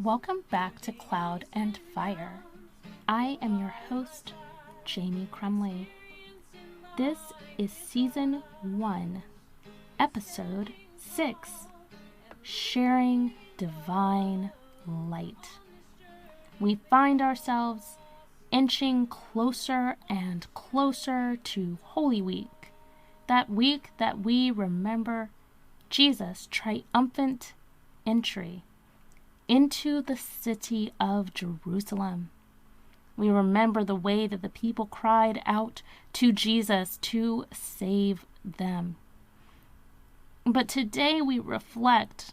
Welcome back to Cloud and Fire. I am your host, Jamie Crumley. This is Season 1, Episode 6, Sharing Divine Light. We find ourselves inching closer and closer to Holy Week, that week that we remember Jesus' triumphant entry into the city of Jerusalem. We remember the way that the people cried out to Jesus to save them. But today we reflect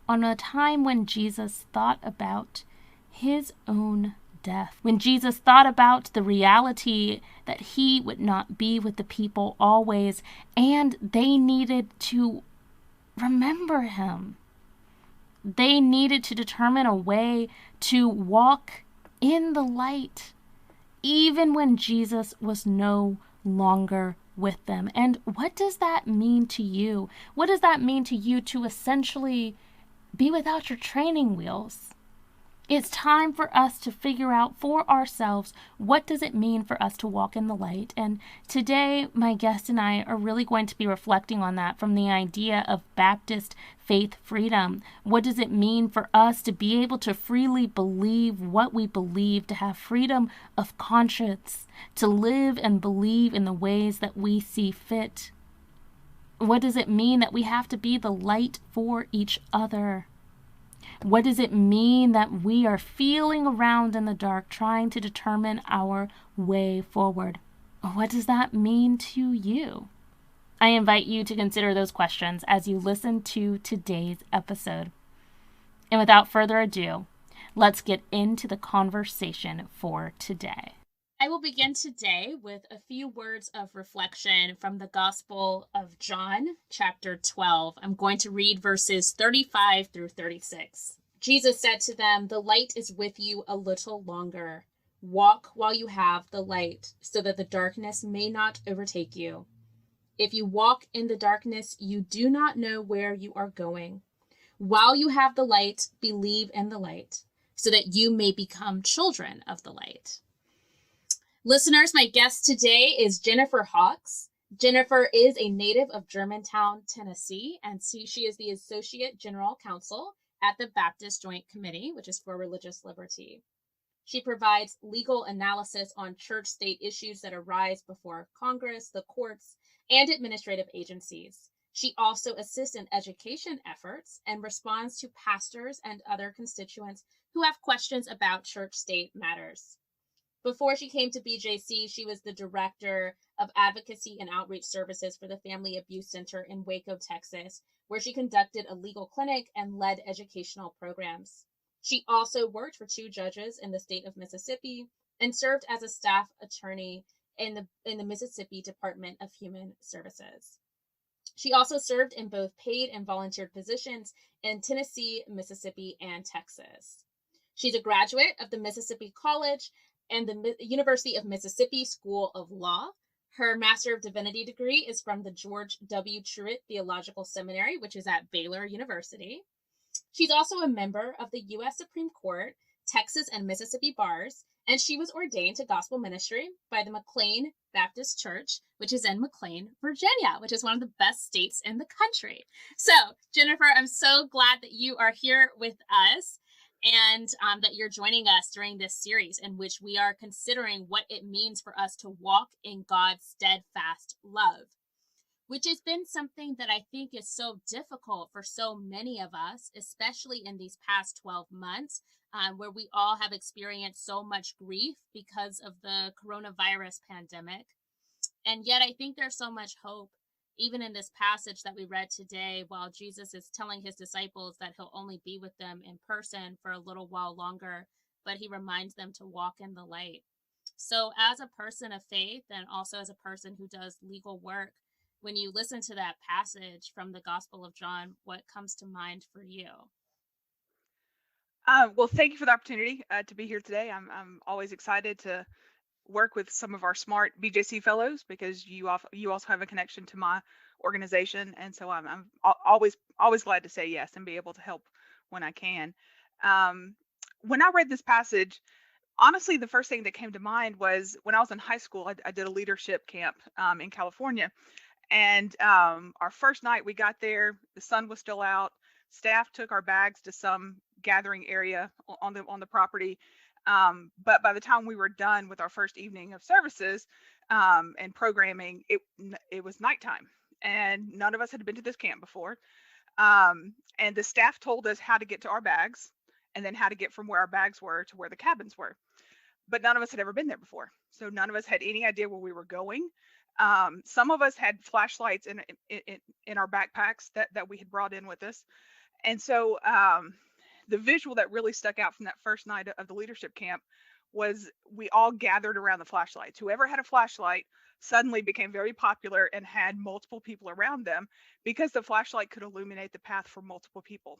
on a time when Jesus thought about his own death, when Jesus thought about the reality that he would not be with the people always, and they needed to remember him. They needed to determine a way to walk in the light, even when Jesus was no longer with them. And what does that mean to you? What does that mean to you to essentially be without your training wheels? It's time for us to figure out for ourselves, what does it mean for us to walk in the light? And today, my guest and I are really going to be reflecting on that from the idea of Baptist faith freedom. What does it mean for us to be able to freely believe what we believe, to have freedom of conscience, to live and believe in the ways that we see fit? What does it mean that we have to be the light for each other? What does it mean that we are feeling around in the dark, trying to determine our way forward? What does that mean to you? I invite you to consider those questions as you listen to today's episode. And without further ado, let's get into the conversation for today. I will begin today with a few words of reflection from the Gospel of John, chapter 12. I'm going to read verses 35 through 36. Jesus said to them, "The light is with you a little longer. Walk while you have the light, so that the darkness may not overtake you. If you walk in the darkness, you do not know where you are going. While you have the light, believe in the light, so that you may become children of the light." Listeners, my guest today is Jennifer Hawks. Jennifer is a native of Germantown, Tennessee, and she is the Associate General Counsel at the Baptist Joint Committee, which is for Religious Liberty. She provides legal analysis on church-state issues that arise before Congress, the courts, and administrative agencies. She also assists in education efforts and responds to pastors and other constituents who have questions about church-state matters. Before she came to BJC, she was the Director of Advocacy and Outreach Services for the Family Abuse Center in Waco, Texas, where she conducted a legal clinic and led educational programs. She also worked for 2 judges in the state of Mississippi and served as a staff attorney in the Mississippi Department of Human Services. She also served in both paid and volunteered positions in Tennessee, Mississippi, and Texas. She's a graduate of the Mississippi College and the University of Mississippi School of Law. Her Master of Divinity degree is from the George W. Truett Theological Seminary, which is at Baylor University. She's also a member of the U.S. Supreme Court, Texas and Mississippi bars, and she was ordained to gospel ministry by the McLean Baptist Church, which is in McLean, Virginia, which is one of the best states in the country. So, Jennifer, I'm so glad that you are here with us, and that you're joining us during this series in which we are considering what it means for us to walk in God's steadfast love, which has been something that I think is so difficult for so many of us, especially in these past 12 months, where we all have experienced so much grief because of the coronavirus pandemic. And yet I think there's so much hope, even in this passage that we read today, while Jesus is telling his disciples that he'll only be with them in person for a little while longer, but he reminds them to walk in the light. So as a person of faith and also as a person who does legal work, when you listen to that passage from the Gospel of John, what comes to mind for you? Well, thank you for the opportunity to be here today. I'm always excited to work with some of our smart BJC fellows because you also have a connection to my organization, and so I'm always glad to say yes and be able to help when I can. Um, when I read this passage, honestly, the first thing that came to mind was when I was in high school, I did a leadership camp in California. And our first night we got there, the sun was still out. Staff took our bags to some gathering area on the property. But by the time we were done with our first evening of services and programming, it was nighttime, and none of us had been to this camp before. And the staff told us how to get to our bags, and then how to get from where our bags were to where the cabins were. But none of us had ever been there before, so none of us had any idea where we were going. Some of us had flashlights in our backpacks that we had brought in with us. And so the visual that really stuck out from that first night of the leadership camp was we all gathered around the flashlights. Whoever had a flashlight suddenly became very popular and had multiple people around them, because the flashlight could illuminate the path for multiple people.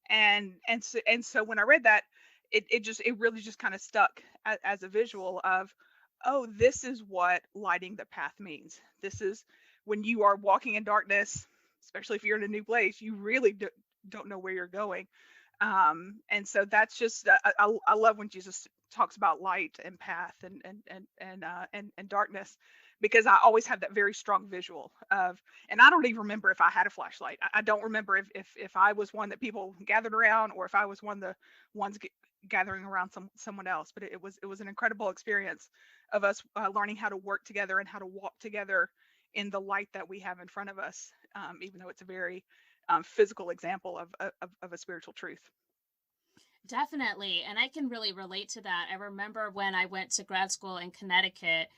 And so when I read that, it really just kind of stuck as a visual of, oh, this is what lighting the path means. This is when you are walking in darkness, especially if you're in a new place, you really don't know where you're going. And so that's just I love when Jesus talks about light and path and darkness, because I always have that very strong visual of, and I don't even remember if I had a flashlight. I don't remember if I was one that people gathered around, or if I was one of the ones gathering around someone else. But it was an incredible experience of us learning how to work together and how to walk together in the light that we have in front of us, even though it's a very physical example of a spiritual truth. Definitely. And I can really relate to that. I remember when I went to grad school in Connecticut,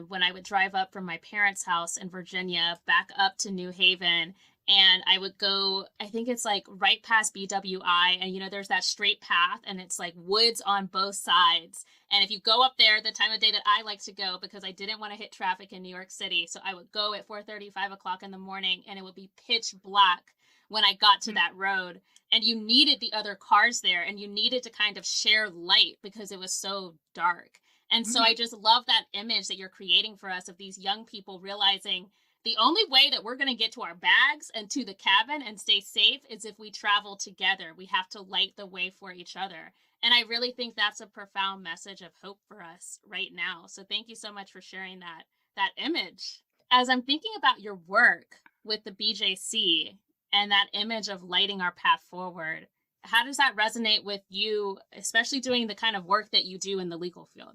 when I would drive up from my parents' house in Virginia back up to New Haven. And I would go, I think it's like right past BWI. And, there's that straight path and it's like woods on both sides. And if you go up there, the time of day that I like to go, because I didn't want to hit traffic in New York City. So I would go at 4:30, 5 o'clock in the morning, and it would be pitch black when I got to Mm-hmm. that road, and you needed the other cars there, and you needed to kind of share light because it was so dark. And so I Mm-hmm. just love that image that you're creating for us of these young people realizing the only way that we're going to get to our bags and to the cabin and stay safe is if we travel together. We have to light the way for each other. And I really think that's a profound message of hope for us right now. So thank you so much for sharing that image. As I'm thinking about your work with the BJC and that image of lighting our path forward, how does that resonate with you, especially doing the kind of work that you do in the legal field?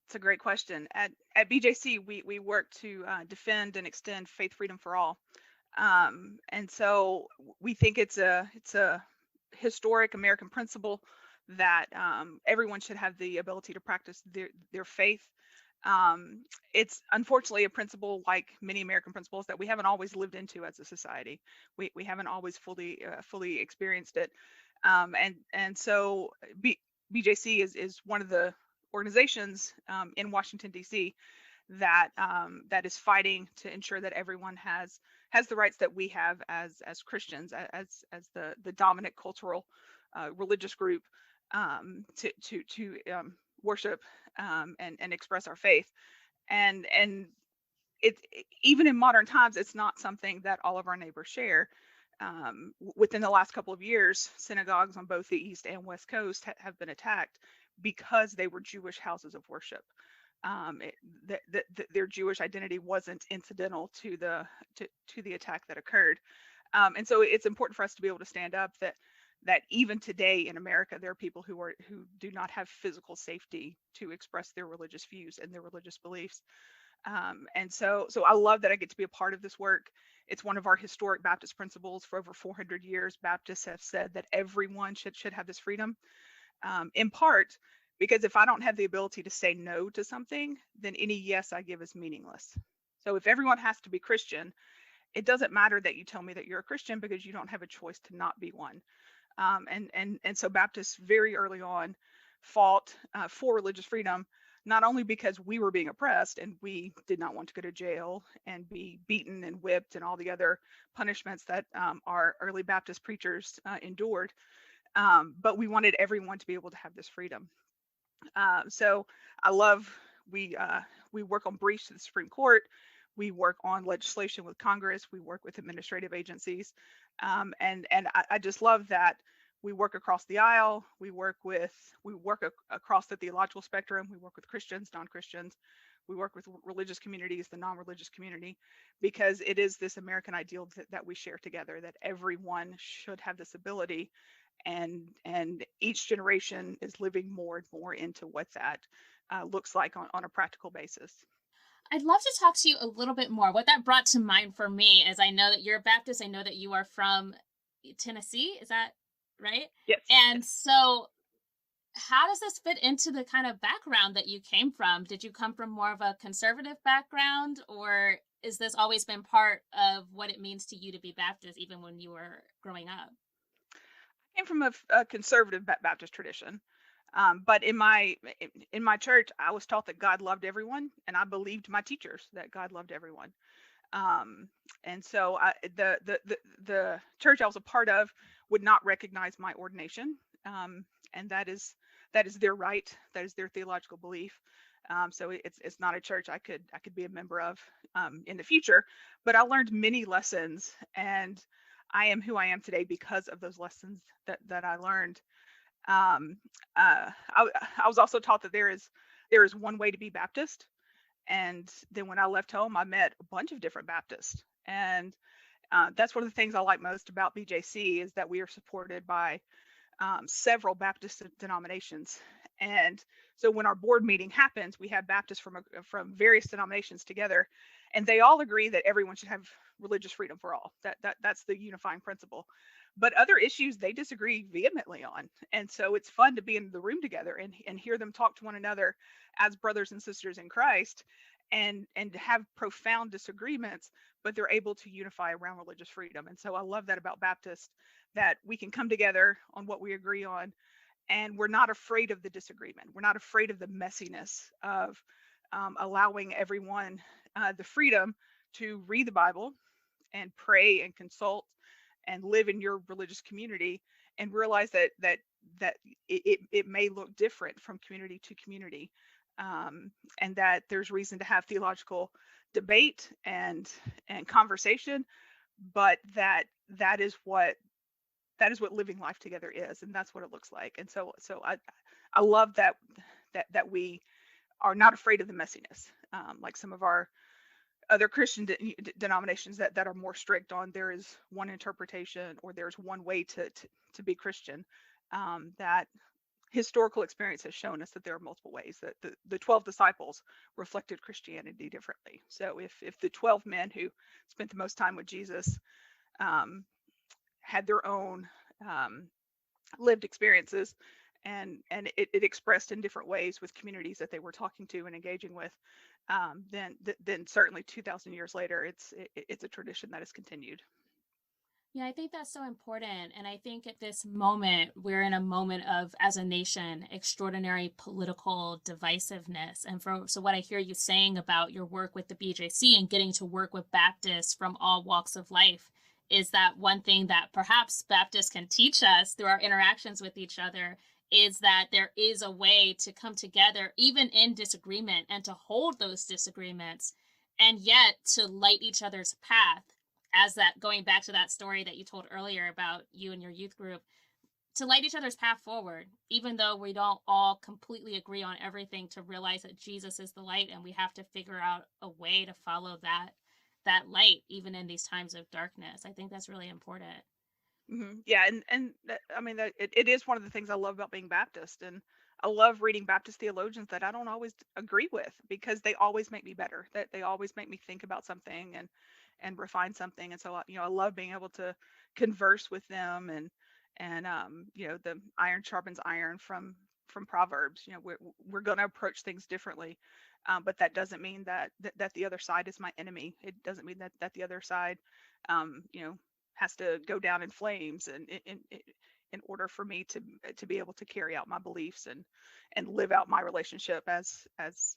It's a great question. At BJC, we work to defend and extend faith freedom for all. And so we think it's a historic American principle that everyone should have the ability to practice their faith. It's unfortunately a principle, like many American principles, that we haven't always lived into as a society. We haven't always fully experienced it. And so BJC is one of the organizations in Washington D.C. that is fighting to ensure that everyone has the rights that we have as Christians, as the dominant cultural religious group, to worship and express our faith. And even in modern times, it's not something that all of our neighbors share. Within the last couple of years, synagogues on both the East and West Coast have been attacked because they were Jewish houses of worship. It, their Jewish identity wasn't incidental to the attack that occurred. And so it's important for us to be able to stand up that even today in America, there are people who do not have physical safety to express their religious views and their religious beliefs. And so I love that I get to be a part of this work. It's one of our historic Baptist principles. For over 400 years, Baptists have said that everyone should have this freedom. In part because if I don't have the ability to say no to something, then any yes I give is meaningless. So if everyone has to be Christian, it doesn't matter that you tell me that you're a Christian, because you don't have a choice to not be one. And so Baptists very early on fought for religious freedom, not only because we were being oppressed and we did not want to go to jail and be beaten and whipped and all the other punishments that our early Baptist preachers endured, but we wanted everyone to be able to have this freedom. So I love we work on briefs to the Supreme Court. We work on legislation with Congress. We work with administrative agencies. And I just love that we work across the aisle. We work across the theological spectrum. We work with Christians, non-Christians. We work with religious communities, the non-religious community, because it is this American ideal that we share together, that everyone should have this ability, and each generation is living more and more into what that looks like on a practical basis. I'd love to talk to you a little bit more. What that brought to mind for me is I know that you're a Baptist. I know that you are from Tennessee. Is that right? Yes. And so how does this fit into the kind of background that you came from? Did you come from more of a conservative background, or is this always been part of what it means to you to be Baptist, even when you were growing up? I came from a conservative Baptist tradition. But in my church, I was taught that God loved everyone, and I believed my teachers that God loved everyone. And so the church I was a part of would not recognize my ordination, and that is their right. That is their theological belief. So it's not a church I could be a member of in the future. But I learned many lessons, and I am who I am today because of those lessons that I learned. um, I was also taught that there is one way to be Baptist, and then when I left home, I met a bunch of different Baptists, and that's one of the things I like most about BJC is that we are supported by several Baptist denominations. And so when our board meeting happens, we have Baptists from various denominations together, and they all agree that everyone should have religious freedom for all. That's the unifying principle. But other issues they disagree vehemently on. And so it's fun to be in the room together and hear them talk to one another as brothers and sisters in Christ, and have profound disagreements, but they're able to unify around religious freedom. And so I love that about Baptists, that we can come together on what we agree on, and we're not afraid of the disagreement. We're not afraid of the messiness of allowing everyone the freedom to read the Bible and pray and consult and live in your religious community, and realize that it may look different from community to community, and that there's reason to have theological debate and conversation, but that is what living life together is, and that's what it looks like. And so I love that we are not afraid of the messiness, like some of our other Christian denominations that are more strict on there is one interpretation or there's one way to be Christian. That historical experience has shown us that there are multiple ways, that the 12 disciples reflected Christianity differently. So if the 12 men who spent the most time with Jesus had their own lived experiences, and it expressed in different ways with communities that they were talking to and engaging with, then certainly 2,000 years later, it's a tradition that has continued. Yeah, I think that's so important. And I think at this moment, we're in a moment of, as a nation, extraordinary political divisiveness. And so what I hear you saying about your work with the BJC and getting to work with Baptists from all walks of life is that one thing that perhaps Baptists can teach us through our interactions with each other is that there is a way to come together, even in disagreement, and to hold those disagreements, and yet to light each other's path. As that, going back to that story that you told earlier about you and your youth group, to light each other's path forward, even though we don't all completely agree on everything, to realize that Jesus is the light, and we have to figure out a way to follow that light, even in these times of darkness. I think that's really important. Yeah, and I mean it is one of the things I love about being Baptist, and I love reading Baptist theologians that I don't always agree with, because they always make me better. That they always make me think about something and refine something. And so I love being able to converse with them, and the iron sharpens iron from Proverbs. We're going to approach things differently, but that doesn't mean that the other side is my enemy. It doesn't mean that the other side um, you know has to go down in flames, and in order for me to be able to carry out my beliefs and live out my relationship as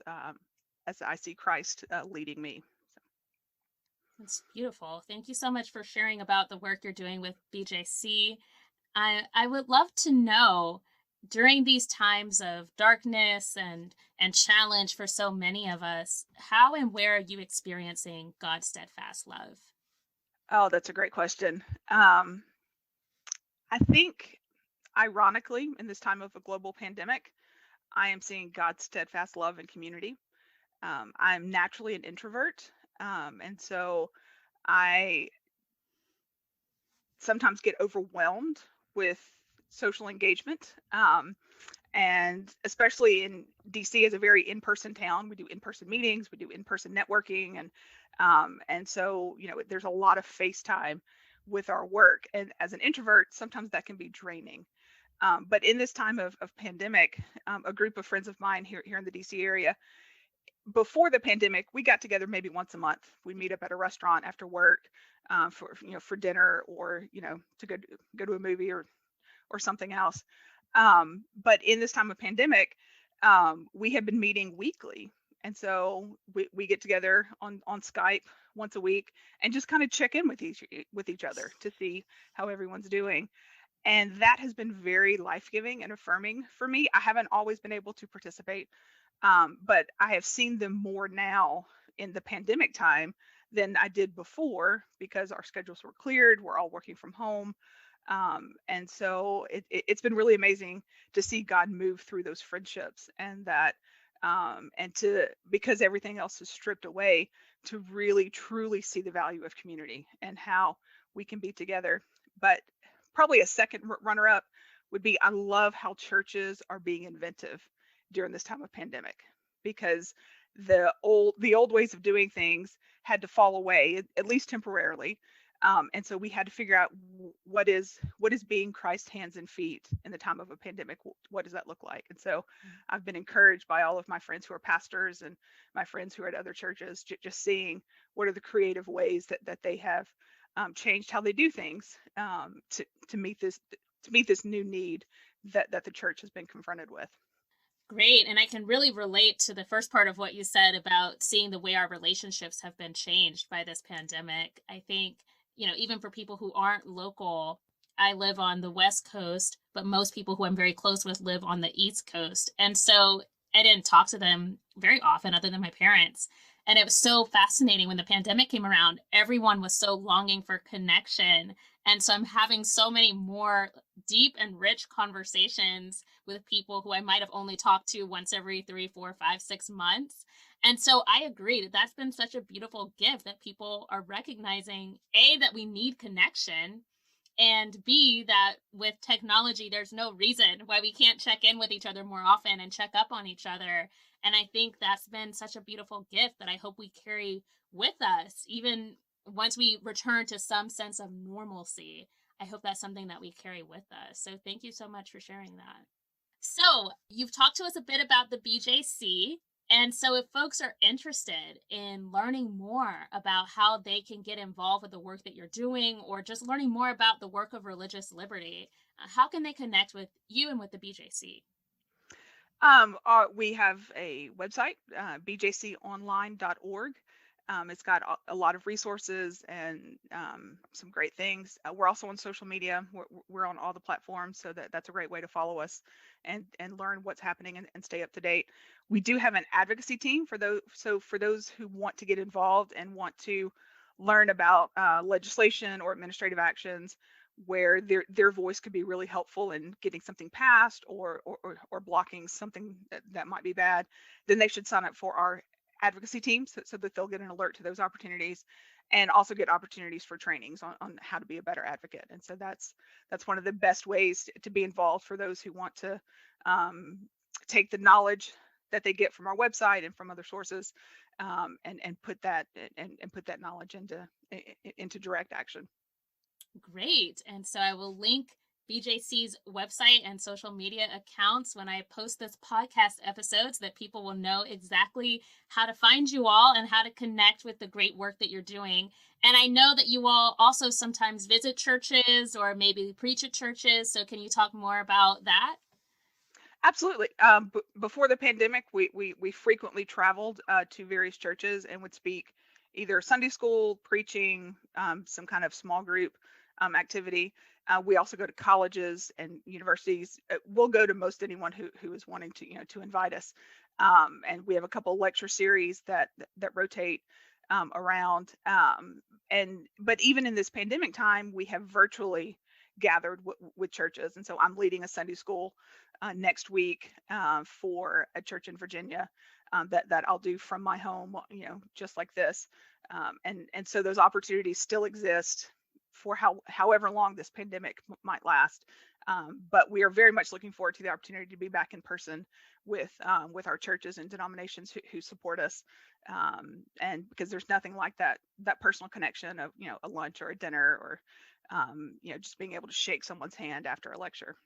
I see Christ leading me. That's beautiful. Thank you so much for sharing about the work you're doing with BJC. I would love to know, during these times of darkness and challenge for so many of us, how and where are you experiencing God's steadfast love? Oh, that's a great question. I think, ironically, in this time of a global pandemic, I am seeing God's steadfast love and community. I'm naturally an introvert, and so I sometimes get overwhelmed with social engagement. And especially in DC is a very in-person town. We do in-person meetings, we do in-person networking, and so there's a lot of FaceTime with our work. And as an introvert, sometimes that can be draining. But in this time of pandemic, a group of friends of mine here in the DC area, before the pandemic, we got together maybe once a month. We'd meet up at a restaurant after work, for dinner, or to go to a movie or something else. But in this time of pandemic, we have been meeting weekly. And so we get together on Skype once a week and just kind of check in with each other to see how everyone's doing. And that has been very life-giving and affirming for me. I haven't always been able to participate, but I have seen them more now in the pandemic time than I did before, because our schedules were cleared. We're all working from home. And so it's been really amazing to see God move through those friendships, and that, and to, because everything else is stripped away, to really truly see the value of community and how we can be together. But probably a second runner up would be, I love how churches are being inventive during this time of pandemic, because the old ways of doing things had to fall away, at least temporarily. And so we had to figure out what is being Christ's hands and feet in the time of a pandemic. What does that look like? And so I've been encouraged by all of my friends who are pastors and my friends who are at other churches, just seeing what are the creative ways that they have changed how they do things, to meet this new need that the church has been confronted with. Great. And I can really relate to the first part of what you said about seeing the way our relationships have been changed by this pandemic. I think, even for people who aren't local, I live on the West Coast, but most people who I'm very close with live on the East Coast. And so I didn't talk to them very often other than my parents. And it was so fascinating when the pandemic came around, everyone was so longing for connection. And so I'm having so many more deep and rich conversations with people who I might have only talked to once every 3, 4, 5, 6 months. And so I agree that that's been such a beautiful gift, that people are recognizing A, that we need connection, and B, that with technology, there's no reason why we can't check in with each other more often and check up on each other. And I think that's been such a beautiful gift that I hope we carry with us, even once we return to some sense of normalcy. I hope that's something that we carry with us. So thank you so much for sharing that. So, you've talked to us a bit about the BJC. And so, if folks are interested in learning more about how they can get involved with the work that you're doing, or just learning more about the work of religious liberty, how can they connect with you and with the BJC? We have a website, bjconline.org. It's got a lot of resources and some great things. We're also on social media. We're on all the platforms, so that's a great way to follow us and learn what's happening and stay up to date. We do have an advocacy team for those. So for those who want to get involved and want to learn about legislation or administrative actions, where their voice could be really helpful in getting something passed, or blocking something that might be bad, then they should sign up for our advocacy team, so that they'll get an alert to those opportunities, and also get opportunities for trainings on how to be a better advocate. And so that's one of the best ways to be involved for those who want to take the knowledge that they get from our website and from other sources, and put that knowledge into direct action. Great. And so I will link BJC's website and social media accounts when I post this podcast episode, so that people will know exactly how to find you all and how to connect with the great work that you're doing. And I know that you all also sometimes visit churches or maybe preach at churches. So can you talk more about that? Absolutely. Before the pandemic, we frequently traveled to various churches and would speak either Sunday school, preaching, some kind of small group activity. We also go to colleges and universities. We'll go to most anyone who is wanting to, to invite us. And we have a couple lecture series that rotate around. But even in this pandemic time, we have virtually gathered with churches. And so I'm leading a Sunday school next week for a church in Virginia that I'll do from my home, just like this. And so those opportunities still exist for however long this pandemic might last. But we are very much looking forward to the opportunity to be back in person with our churches and denominations who support us. And because there's nothing like that personal connection of, a lunch or a dinner or, just being able to shake someone's hand after a lecture.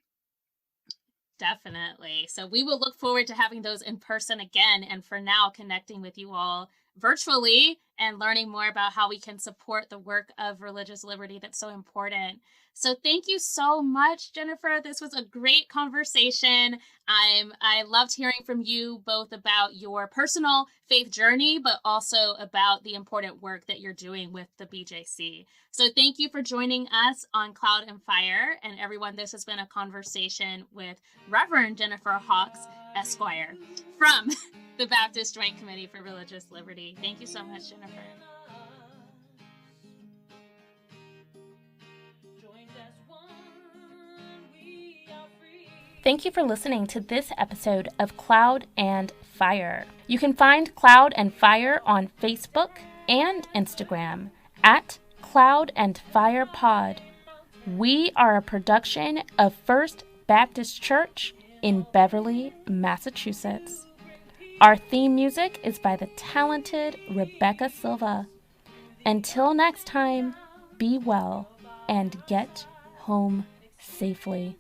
Definitely. So we will look forward to having those in person again. And for now, connecting with you all virtually and learning more about how we can support the work of religious liberty that's so important. So thank you so much, Jennifer. This was a great conversation. I loved hearing from you both about your personal faith journey, but also about the important work that you're doing with the BJC. So thank you for joining us on Cloud and Fire. And everyone, this has been a conversation with Reverend Jennifer Hawks, Esquire, from the Baptist Joint Committee for Religious Liberty. Thank you so much, Jennifer. Thank you for listening to this episode of Cloud and Fire. You can find Cloud and Fire on Facebook and Instagram at Cloud and Fire Pod. We are a production of First Baptist Church in Beverly, Massachusetts. Our theme music is by the talented Rebecca Silva. Until next time, be well and get home safely.